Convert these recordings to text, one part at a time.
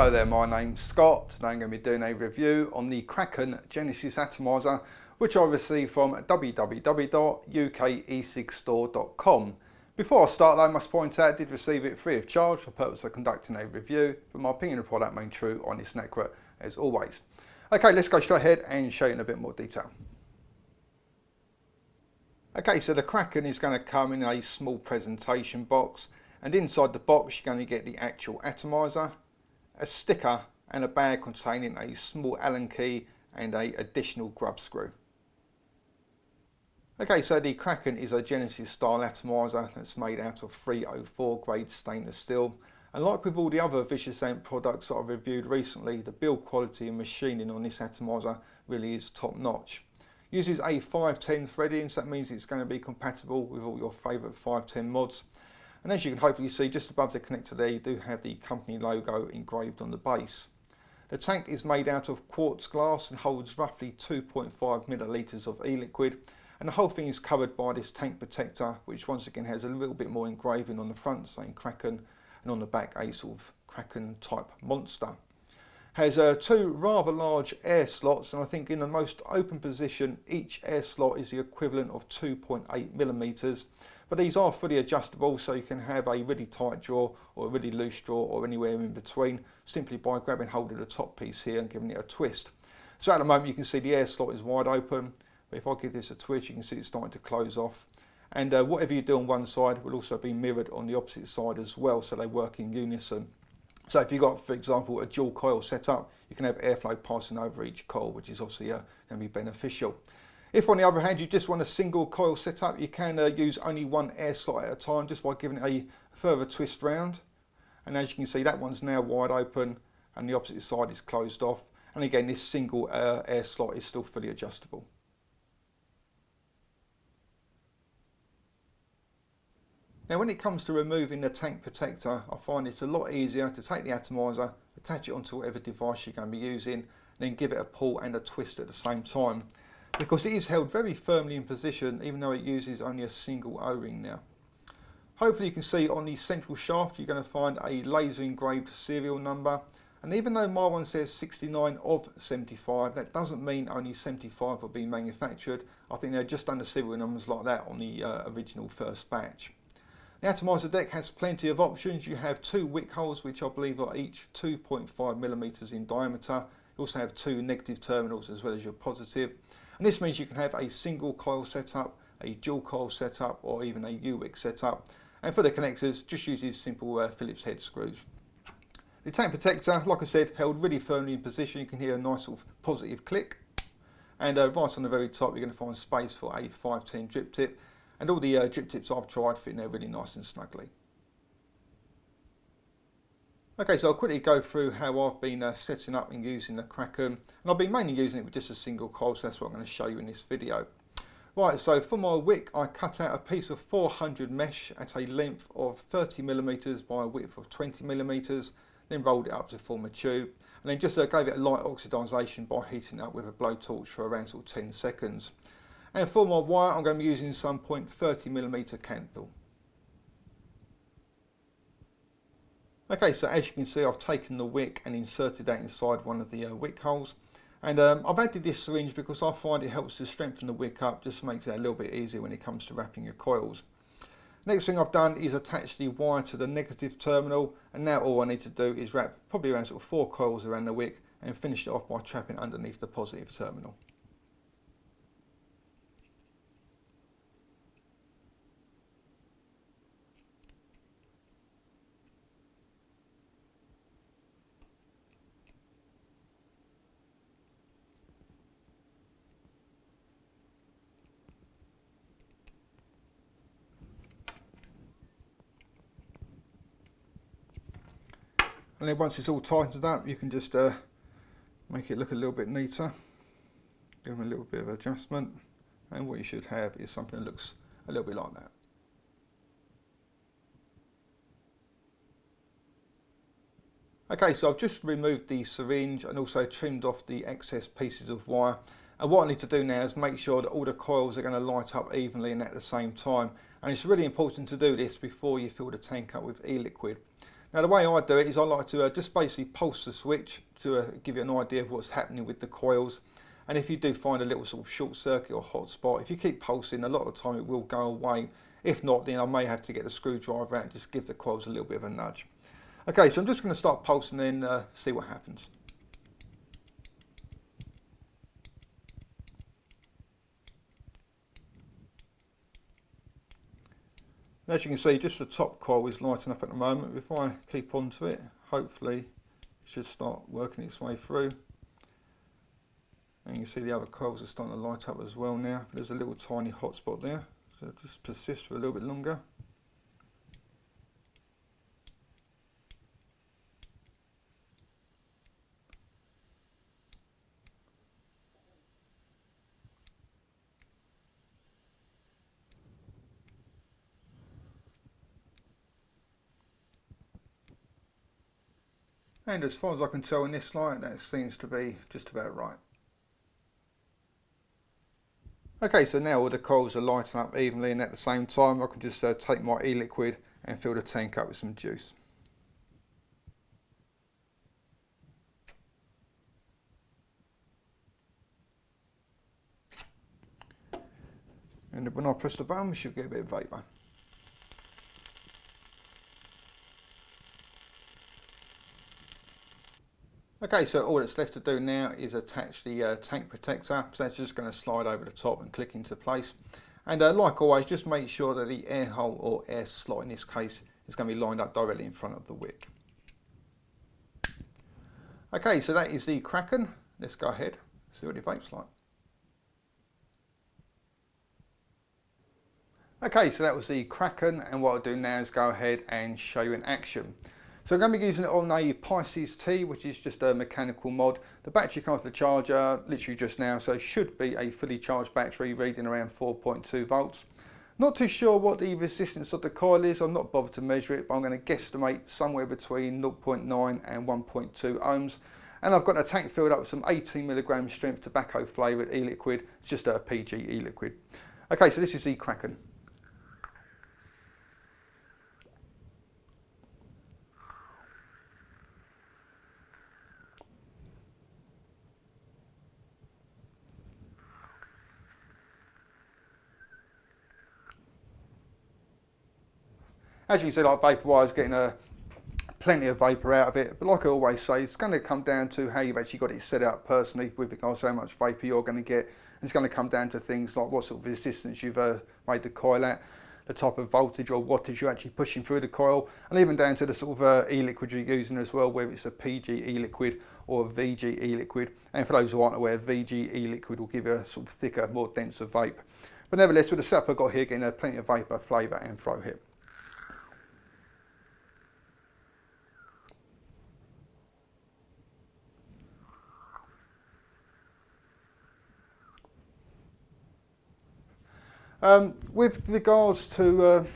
Hello there, my name's Scott. Today I'm going to be doing a review on the Kraken Genesis Atomiser, which I received from www.ukecigstore.com. Before I start though, I must point out I did receive it free of charge for the purpose of conducting a review, but my opinion of the product remains true, honest and accurate as always. Okay, let's go straight ahead and show you in a bit more detail. Okay, so the Kraken is going to come in a small presentation box, and inside the box you're going to get the actual atomizer, a sticker and a bag containing a small Allen key and a additional grub screw. Okay, so the Kraken is a Genesis style atomizer that's made out of 304 grade stainless steel, and like with all the other Vicious Amp products that I've reviewed recently, the build quality and machining on this atomizer really is top notch. Uses a 510 threading, so that means it's going to be compatible with all your favourite 510 mods. And as you can hopefully see, just above the connector there, you do have the company logo engraved on the base. The tank is made out of quartz glass and holds roughly 2.5 millilitres of e-liquid. And the whole thing is covered by this tank protector, which once again has a little bit more engraving on the front saying Kraken, and on the back a sort of Kraken type monster. Has two rather large air slots, and I think in the most open position each air slot is the equivalent of 2.8 millimetres. But these are fully adjustable, so you can have a really tight drawer or a really loose drawer or anywhere in between simply by grabbing hold of the top piece here and giving it a twist. So at the moment you can see the air slot is wide open, but if I give this a twist you can see it's starting to close off. And whatever you do on one side will also be mirrored on the opposite side as well, so they work in unison. So if you've got, for example, a dual coil setup, you can have airflow passing over each coil, which is obviously going to be beneficial. If on the other hand you just want a single coil setup, you can use only one air slot at a time just by giving it a further twist round. And as you can see, that one's now wide open and the opposite side is closed off. And again, this single air slot is still fully adjustable. Now when it comes to removing the tank protector, I find it's a lot easier to take the atomizer, attach it onto whatever device you're going to be using, and then give it a pull and a twist at the same time, because it is held very firmly in position even though it uses only a single O-ring now. Hopefully you can see on the central shaft you're going to find a laser engraved serial number, and even though my one says 69 of 75, that doesn't mean only 75 will be manufactured. I think they're just under serial numbers like that on the original first batch. The atomizer deck has plenty of options. You have two wick holes which I believe are each 2.5 millimeters in diameter. You also have two negative terminals as well as your positive. And this means you can have a single coil setup, a dual coil setup, or even a U-wick setup. And for the connectors, just use these simple Phillips head screws. The tank protector, like I said, held really firmly in position. You can hear a nice sort of positive click. And right on the very top, you're going to find space for a 510 drip tip. And all the drip tips I've tried fit in there really nice and snugly. Okay, so I'll quickly go through how I've been setting up and using the Kraken, and I've been mainly using it with just a single coil, so that's what I'm going to show you in this video. Right, so for my wick I cut out a piece of 400 mesh at a length of 30 millimeters by a width of 20 millimeters, then rolled it up to form a tube, and then just gave it a light oxidisation by heating it up with a blowtorch for around sort of 10 seconds. And for my wire I'm going to be using some 0.30 millimeter Canthal. Okay, so as you can see I've taken the wick and inserted that inside one of the wick holes, and I've added this syringe because I find it helps to strengthen the wick up, just makes it a little bit easier when it comes to wrapping your coils. Next thing I've done is attach the wire to the negative terminal, and now all I need to do is wrap probably around sort of 4 coils around the wick and finish it off by trapping underneath the positive terminal. And then once it's all tightened up, you can just make it look a little bit neater, give them a little bit of adjustment, and what you should have is something that looks a little bit like that. Okay, so I've just removed the syringe and also trimmed off the excess pieces of wire, and what I need to do now is make sure that all the coils are going to light up evenly and at the same time, and it's really important to do this before you fill the tank up with e-liquid. Now the way I do it is I like to just basically pulse the switch to give you an idea of what's happening with the coils. And if you do find a little sort of short circuit or hot spot, if you keep pulsing, a lot of the time it will go away. If not, then I may have to get the screwdriver out and just give the coils a little bit of a nudge. Okay, so I'm just going to start pulsing and see what happens. As you can see, just the top coil is lighting up at the moment. If I keep on to it, hopefully it should start working its way through. And you can see the other coils are starting to light up as well now. There's a little tiny hot spot there, so just persist for a little bit longer. And as far as I can tell in this light, that seems to be just about right. Okay, so now all the coils are lighting up evenly, and at the same time I can just take my e-liquid and fill the tank up with some juice. And when I press the button, we should get a bit of vapour. Okay, so all that's left to do now is attach the tank protector. So that's just going to slide over the top and click into place. And like always, just make sure that the air hole or air slot in this case is going to be lined up directly in front of the wick. Okay, so that is the Kraken. Let's go ahead, see what it vapes like. Okay, so that was the Kraken, and what I'll do now is go ahead and show you in action. So I'm going to be using it on a Pisces T, which is just a mechanical mod. The battery comes with the charger literally just now, so it should be a fully charged battery reading around 4.2 volts. Not too sure what the resistance of the coil is. I'm not bothered to measure it, but I'm going to guesstimate somewhere between 0.9 and 1.2 ohms. And I've got a tank filled up with some 18mg strength tobacco flavoured e-liquid. It's just a PG e-liquid. Okay, so this is the Kraken. As you can see, like vapor wise, getting plenty of vapour out of it, but like I always say, it's going to come down to how you've actually got it set up personally with regards to how much vapour you're going to get. It's going to come down to things like what sort of resistance you've made the coil at, the type of voltage or wattage you're actually pushing through the coil, and even down to the sort of e-liquid you're using as well, whether it's a PG e-liquid or a VG e-liquid. And for those who aren't aware, VG e-liquid will give you a sort of thicker, more denser vape. But nevertheless, with the setup I've got here, getting plenty of vapour, flavour and throw hit. With regards to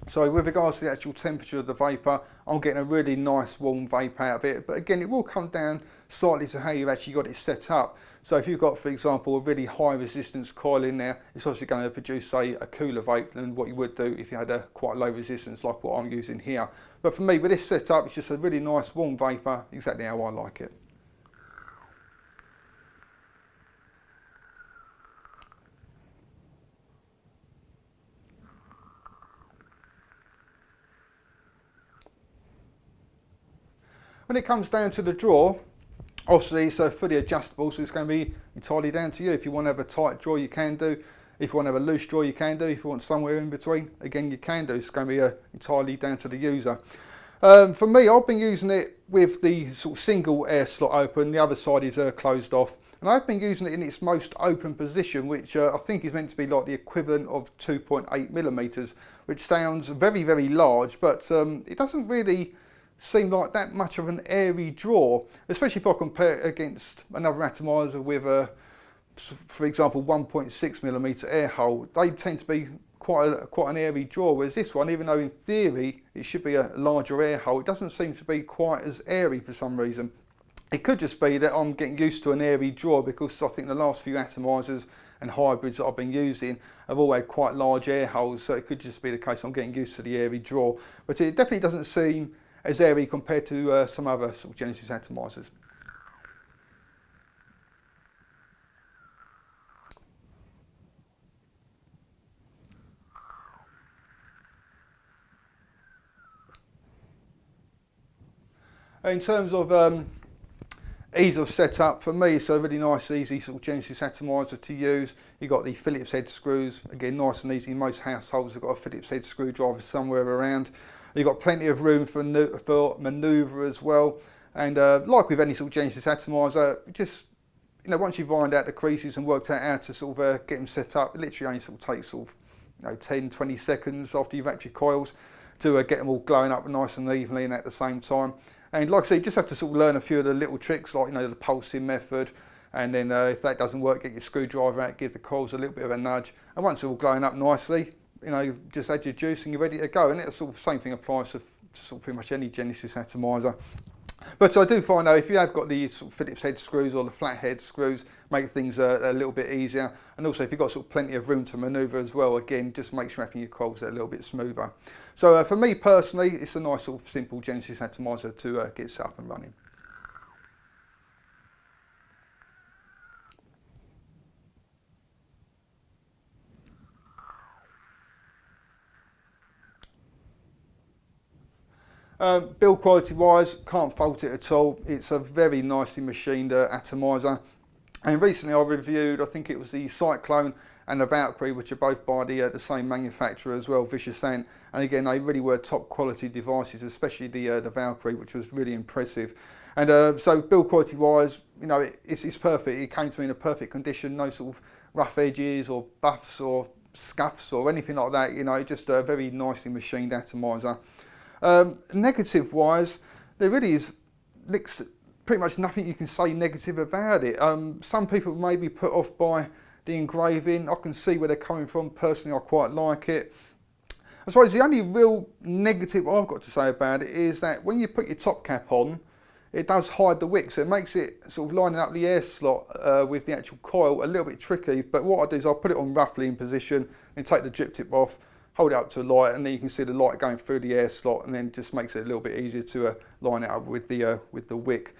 the actual temperature of the vapour, I'm getting a really nice warm vape out of it. But again, it will come down slightly to how you've actually got it set up. So if you've got, for example, a really high resistance coil in there, it's obviously going to produce, say, a cooler vape than what you would do if you had a quite low resistance like what I'm using here. But for me, with this setup, it's just a really nice warm vapour, exactly how I like it. When it comes down to the draw, obviously it's fully adjustable, so it's going to be entirely down to you. If you want to have a tight draw, you can do. If you want to have a loose draw, you can do. If you want somewhere in between, again, you can do. It's going to be entirely down to the user. For me, I've been using it with the sort of single air slot open. The other side is closed off. And I've been using it in its most open position, which I think is meant to be like the equivalent of 2.8mm, which sounds very, very large, but it doesn't really seem like that much of an airy draw, especially if I compare it against another atomizer with a, for example, 1.6mm air hole. They tend to be quite an airy draw, whereas this one, even though in theory it should be a larger air hole, it doesn't seem to be quite as airy for some reason. It could just be that I'm getting used to an airy draw, because I think the last few atomizers and hybrids that I've been using have all had quite large air holes, so it could just be the case I'm getting used to the airy draw. But it definitely doesn't seem as airy compared to some other sort of Genesis atomizers. In terms of ease of setup, for me it's a really nice easy sort of Genesis atomizer to use. You've got the Phillips head screws, again nice and easy. Most households have got a Phillips head screwdriver somewhere around. You've got plenty of room for manoeuvre as well, and like with any sort of Genesis atomizer, just once you've ironed out the creases and worked out how to sort of get them set up, it literally only sort of takes sort of 10-20 seconds after you've wrapped your coils to get them all glowing up nice and evenly and at the same time. And like I say, you just have to sort of learn a few of the little tricks, like the pulsing method, and then if that doesn't work, get your screwdriver out, give the coils a little bit of a nudge, and once they're all glowing up nicely, just add your juice and you're ready to go. And it's sort of the same thing applies to sort of pretty much any Genesis atomizer. But I do find though, if you have got the sort of Phillips head screws or the flat head screws, make things a little bit easier. And also if you've got sort of plenty of room to manoeuvre as well, again, just makes wrapping your coils a little bit smoother. So for me personally, it's a nice sort of simple Genesis atomizer to get set up and running. Build quality wise, can't fault it at all. It's a very nicely machined atomizer. And recently I reviewed, I think it was the Cyclone and the Valkyrie, which are both by the same manufacturer as well, Vicious Ant. And again, they really were top quality devices, especially the Valkyrie, which was really impressive. And so build quality wise, it's perfect. It came to me in a perfect condition, no sort of rough edges or buffs or scuffs or anything like that. Just a very nicely machined atomizer. Negative wise, there really is pretty much nothing you can say negative about it. Some people may be put off by the engraving. I can see where they're coming from. Personally, I quite like it. I suppose the only real negative I've got to say about it is that when you put your top cap on, it does hide the wick, so it makes it sort of lining up the air slot with the actual coil a little bit tricky. But what I do is I'll put it on roughly in position and take the drip tip off, hold it up to the light, and then you can see the light going through the air slot, and then just makes it a little bit easier to line it up with the wick.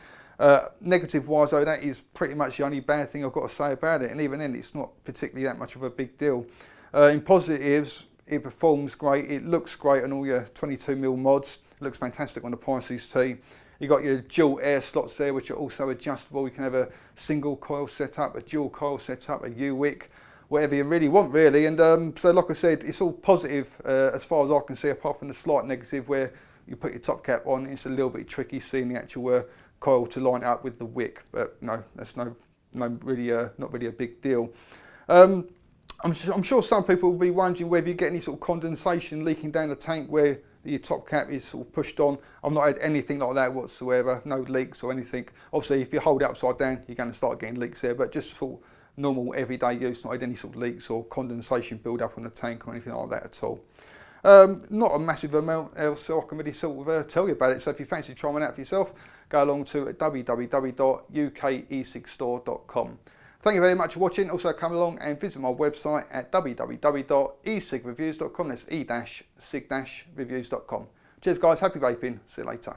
Negative wise though, that is pretty much the only bad thing I've got to say about it, and even then it's not particularly that much of a big deal. In positives, it performs great, it looks great on all your 22mm mods, it looks fantastic on the Pisces T. You've got your dual air slots there, which are also adjustable. You can have a single coil setup, a dual coil setup, a U-wick, whatever you really want really. And so like I said, it's all positive as far as I can see, apart from the slight negative where you put your top cap on, it's a little bit tricky seeing the actual coil to line it up with the wick, but no, that's not really a big deal. I'm sure some people will be wondering whether you get any sort of condensation leaking down the tank where your top cap is sort of pushed on. I've not had anything like that whatsoever, no leaks or anything. Obviously if you hold it upside down, you're going to start getting leaks there, but just for normal everyday use, not had any sort of leaks or condensation build up on the tank or anything like that at all. Not a massive amount else I can really sort of tell you about it, so if you fancy trying one out for yourself, go along to www.ukecigstore.com. Thank you very much for watching. Also come along and visit my website at www.e-cig-reviews.com. That's e-cig-reviews.com. Cheers guys, happy vaping, see you later.